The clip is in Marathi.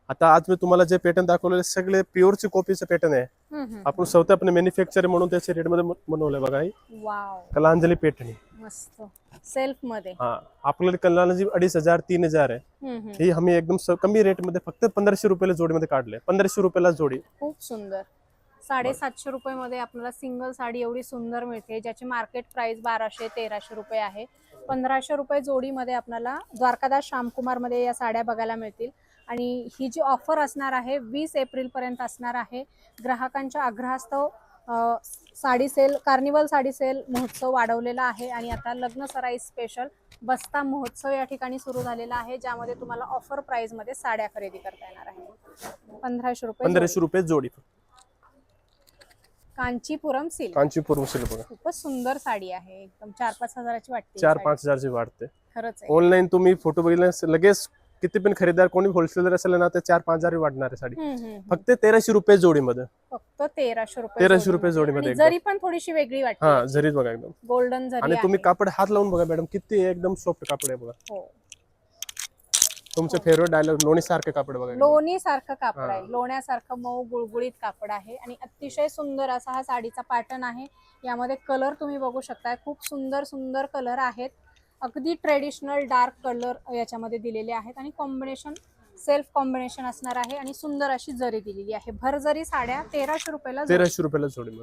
आता आज मी तुम्हाला जे पॅटर्न दाखवलेले सगळे प्युअरची कॉपीचे पॅटर्न आहे. आपण स्वतः आपण मॅन्युफॅक्चर म्हणून त्याचे रेट मध्ये बनवलंय बघा. ही वाव कलांजली पॅटर्न मस्त सेल्फ मध्ये. हा आपल्याला कलांजली 2500 3000 आहे. ही आम्ही एकदम कमी रेट मध्ये फक्त 1500 रुपयाला जोडीमध्ये काढले. 1500 रुपयाला जोडी. खूप सुंदर. 750 रुपये मध्ये आपल्याला सिंगल साडी एवढी सुंदर मिळते, ज्याची मार्केट प्राइस 1200-1300 रुपये आहे. 1500 रुपये जोडीमध्ये आपल्याला द्वारकादास श्यामकुमार मध्ये या साड्या बघायला मिळतील. आणि ही जी ऑफर असणार आहे 20 एप्रिल पर्यंत असणार आहे. ग्राहकांच्या आग्रहास्तव sari sale, carnival sari sale महोत्सव वाढवलेला आहे आणि आता लग्न सराई स्पेशल बस्ता महोत्सव या ठिकाणी सुरू झालेला आहे, ज्यामध्ये तुम्हाला ऑफर प्राइस मध्ये साड्या खरेदी करता येणार आहे. 1500 रुपये जोडी. कांचीपुरम सिल्क. कांचीपुरम सिल्क बघा. खूपच सुंदर साडी आहे, एकदम 4-5 हजाराची वाटते. 4-5 हजारची वाटते. खरंच आहे. ऑनलाईन तुम्ही फोटो बघितले लगेच किती पण खरेदीदार कोणी होलसेलर असेल ना ते 4-5 हजार वाटणार आहे साडी. फक्त 1300 रुपये जोडीमध्ये. फक्त 1300 रुपये. 1300 रुपये जोडीमध्ये. जरी पण थोडीशी वेगळी वाटते. हा जरीच बघा एकदम गोल्डन जरी. आणि तुम्ही कापड हात लावून बघा मॅडम, किती एकदम सॉफ्ट कापड आहे बघा. हो तुमचं फेवरेट डायलॉग लोणी सारखं कापड बघा. लोणी सारखं कापड आहे, लोण्यासारखं मऊ गुळगुळीत कापड आहे आणि अतिशय सुंदर असा हा साडीचा पॅटर्न आहे. यामध्ये कलर तुम्ही बघू शकताय, खूप सुंदर सुंदर कलर आहेत. अगदी ट्रेडिशनल डार्क कलर याच्यामध्ये दिलेले आहेत आणि कॉम्बिनेशन सेल्फ कॉम्बिनेशन असणार आहे आणि सुंदर अशी जरी दिलेली आहे. भरजरी साड्या 1300 रुपयाला. 1300 रुपयाला जोडी.